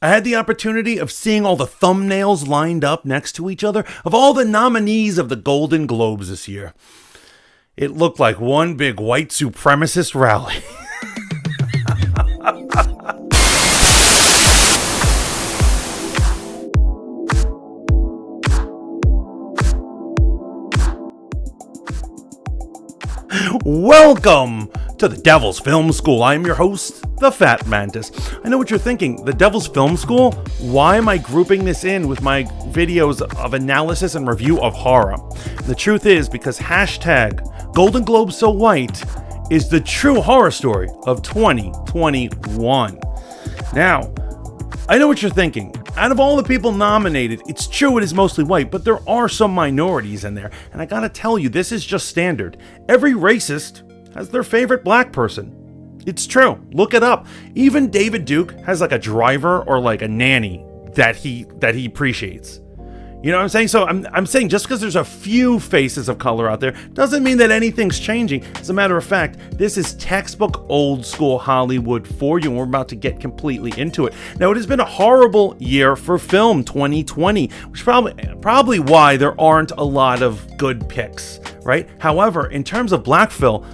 I had the opportunity of seeing all the thumbnails lined up next to each other of all the nominees of the Golden Globes this year. It looked like one big white supremacist rally. Welcome to the Devil's Film School. I am your host, the Fat Mantis. I know what you're thinking. The Devil's Film School? Why am I grouping this in with my videos of analysis and review of horror? The truth is because hashtag Golden Globe So White is the true horror story of 2021. Now, I know what you're thinking. Out of all the people nominated, it's true it is mostly white, but there are some minorities in there. And I gotta tell you, this is just standard. Every racist has their favorite black person. It's true. Look it up. Even David Duke has like a driver or like a nanny that he appreciates. You know what I'm saying? So I'm saying just because there's a few faces of color out there doesn't mean that anything's changing. As a matter of fact, this is textbook old school Hollywood for you, and we're about to get completely into it. Now, it has been a horrible year for film, 2020, which is probably why there aren't a lot of good picks, right? However, in terms of black film,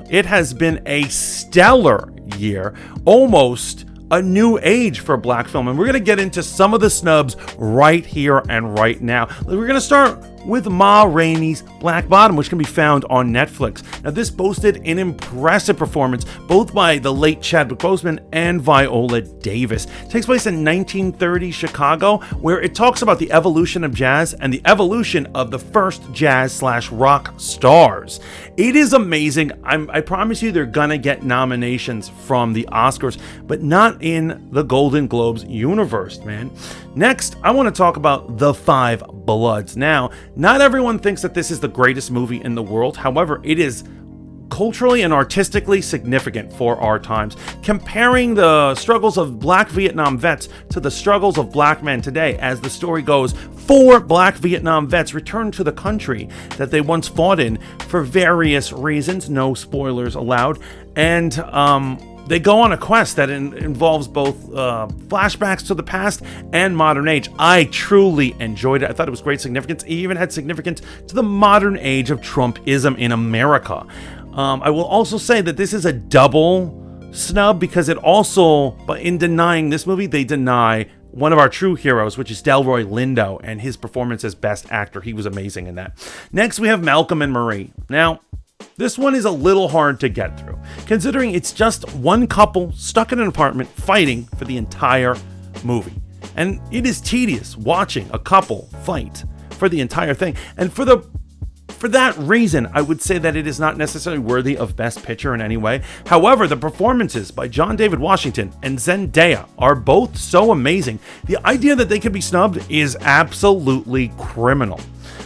it has been a stellar year, almost a new age for black film, and we're going to get into some of the snubs right here and right now. We're going to start with Ma Rainey's Black Bottom, which can be found on Netflix. Now, this boasted an impressive performance both by the late Chadwick Boseman and Viola Davis. It takes place in 1930 Chicago, where it talks about the evolution of jazz and the evolution of the first jazz/rock stars. It is amazing. I promise you they're gonna get nominations from the Oscars, but not in the Golden Globes universe, man. Next, I want to talk about The Five Bloods. Now, not everyone thinks that this is the greatest movie in the world. However, it is culturally and artistically significant for our times, comparing the struggles of black Vietnam vets to the struggles of black men today. As the story goes, 4 black Vietnam vets returned to the country that they once fought in for various reasons, no spoilers allowed, and they go on a quest that involves both flashbacks to the past and modern age. I truly enjoyed it. I thought it was great significance. It even had significance to the modern age of Trumpism in America. I will also say that this is a double snub because it also, but in denying this movie, they deny one of our true heroes, which is Delroy Lindo, and his performance as Best Actor. He was amazing in that. Next, we have Malcolm and Marie. Now, this one is a little hard to get through, considering it's just one couple stuck in an apartment fighting for the entire movie. And it is tedious watching a couple fight for the entire thing. And for that reason, I would say that it is not necessarily worthy of Best Picture in any way. However, the performances by John David Washington and Zendaya are both so amazing. The idea that they could be snubbed is absolutely criminal.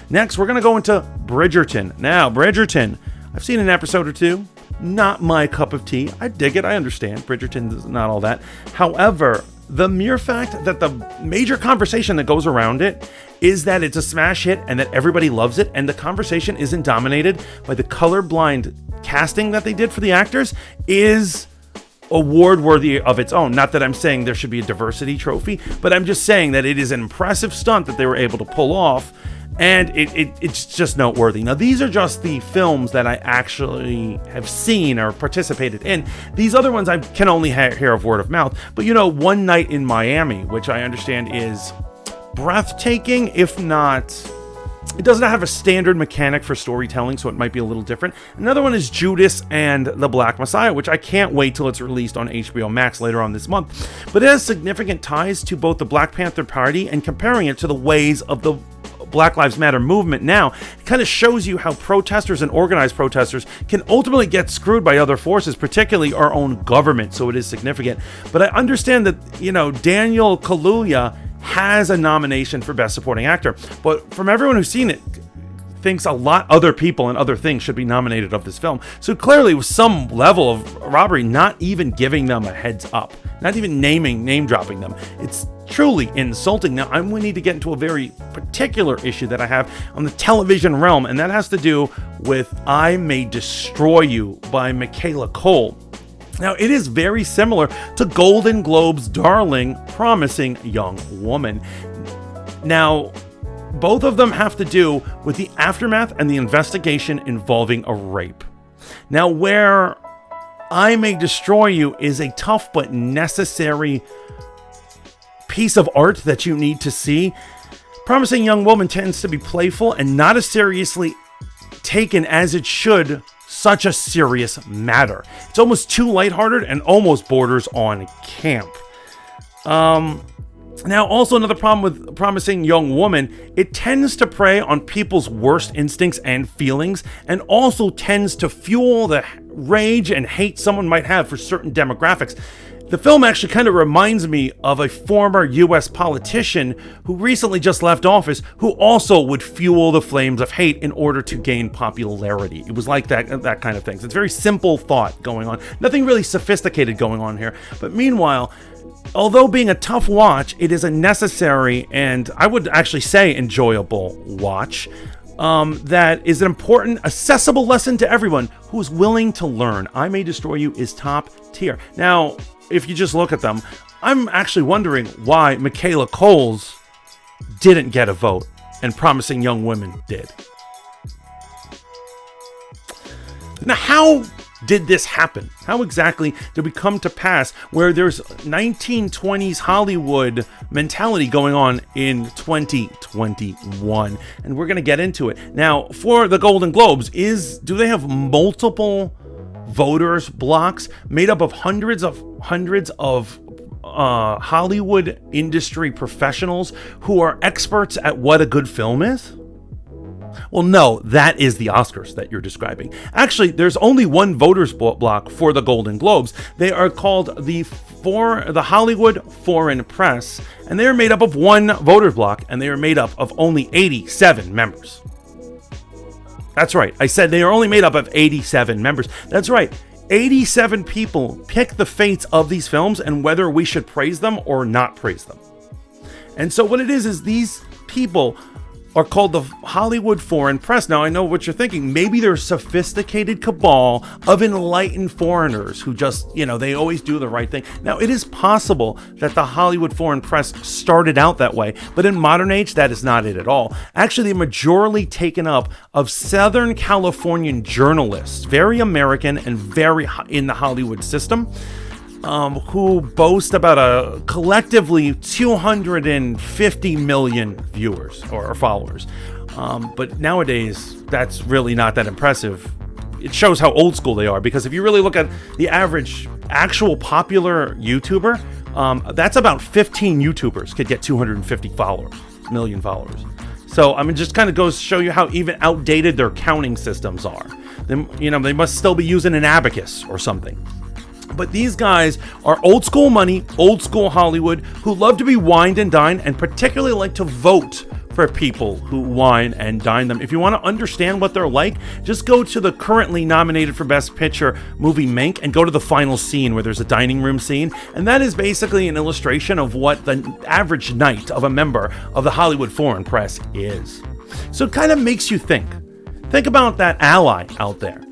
Next, we're going to go into Bridgerton. Now, Bridgerton, I've seen an episode or two. Not my cup of tea. I dig it. I understand. Bridgerton is not all that. However, the mere fact that the major conversation that goes around it is that it's a smash hit and that everybody loves it, and the conversation isn't dominated by the colorblind casting that they did for the actors, is award worthy of its own. Not that I'm saying there should be a diversity trophy, but I'm just saying that it is an impressive stunt that they were able to pull off. And it's just noteworthy. Now, these are just the films that I actually have seen or participated in. These other ones I can only hear of word of mouth. But, One Night in Miami, which I understand is breathtaking, if not... It does not have a standard mechanic for storytelling, so it might be a little different. Another one is Judas and the Black Messiah, which I can't wait till it's released on HBO Max later on this month. But it has significant ties to both the Black Panther Party and comparing it to the ways of the Black Lives Matter movement now. It kind of shows you how protesters and organized protesters can ultimately get screwed by other forces, particularly our own government, so it is significant. But I understand that, Daniel Kaluuya has a nomination for Best Supporting Actor, but from everyone who's seen it, thinks a lot other people and other things should be nominated of this film. So clearly with some level of robbery, not even giving them a heads up, not even name dropping them. It's truly insulting. Now, we need to get into a very particular issue that I have on the television realm, and that has to do with I May Destroy You by Michaela Cole. Now, it is very similar to Golden Globe's darling Promising Young Woman. Now, both of them have to do with the aftermath and the investigation involving a rape. Now, where I May Destroy You is a tough but necessary piece of art that you need to see, Promising Young Woman tends to be playful and not as seriously taken as it should such a serious matter. It's almost too lighthearted and almost borders on camp. Now, also another problem with Promising Young Woman, it tends to prey on people's worst instincts and feelings, and also tends to fuel the rage and hate someone might have for certain demographics. The film actually kind of reminds me of a former US politician who recently just left office, who also would fuel the flames of hate in order to gain popularity. It was like that kind of thing. So it's a very simple thought going on. Nothing really sophisticated going on here. But meanwhile, although being a tough watch, it is a necessary and I would actually say enjoyable watch. That is an important, accessible lesson to everyone who is willing to learn. I May Destroy You is top tier. Now, if you just look at them, I'm actually wondering why Michaela Coles didn't get a vote and Promising Young Women did. Now, how did this happen? How exactly did we come to pass where there's 1920s Hollywood mentality going on in 2021? And we're going to get into it. Now, for the Golden Globes, do they have multiple voters blocks made up of hundreds of Hollywood industry professionals who are experts at what a good film is? Well, no, that is the Oscars that you're describing. Actually, there's only one voters block for the Golden Globes. They are called the Hollywood Foreign Press, and they are made up of one voters block, and they are made up of only 87 members. That's right. I said they are only made up of 87 members. That's right. 87 people pick the fates of these films and whether we should praise them or not praise them. And so what it is these people are called the Hollywood Foreign Press. Now, I know what you're thinking. Maybe they're a sophisticated cabal of enlightened foreigners who just, they always do the right thing. Now, it is possible that the Hollywood Foreign Press started out that way, but in modern age, that is not it at all. Actually, they're majorly taken up of Southern Californian journalists, very American and very in the Hollywood system, who boast about a collectively 250 million viewers or followers. But nowadays, that's really not that impressive. It shows how old school they are, because if you really look at the average actual popular YouTuber, that's about 15 YouTubers could get 250 million followers. So, just kind of goes to show you how even outdated their counting systems are. They must still be using an abacus or something. But these guys are old school money, old school Hollywood, who love to be wined and dined, and particularly like to vote for people who wine and dine them. If you want to understand what they're like, just go to the currently nominated for Best Picture movie Mank and go to the final scene where there's a dining room scene. And that is basically an illustration of what the average night of a member of the Hollywood Foreign Press is. So it kind of makes you think. Think about that ally out there.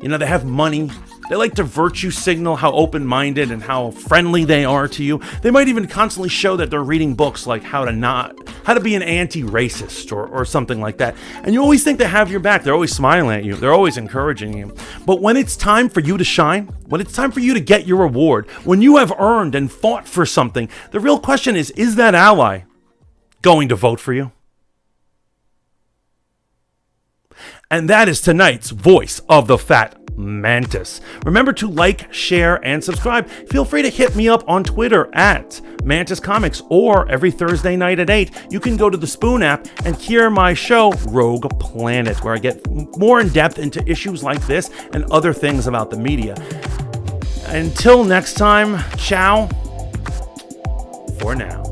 They have money. They like to virtue signal how open-minded and how friendly they are to you. They might even constantly show that they're reading books like how to be an anti-racist or something like that. And you always think they have your back. They're always smiling at you. They're always encouraging you. But when it's time for you to shine, when it's time for you to get your reward, when you have earned and fought for something, the real question is that ally going to vote for you? And that is tonight's Voice of the Fat Mantis. Remember to like, share, and subscribe. Feel free to hit me up on Twitter at Mantis Comics, or every Thursday night at 8, you can go to the Spoon app and hear my show, Rogue Planet, where I get more in depth into issues like this and other things about the media. Until next time, ciao for now.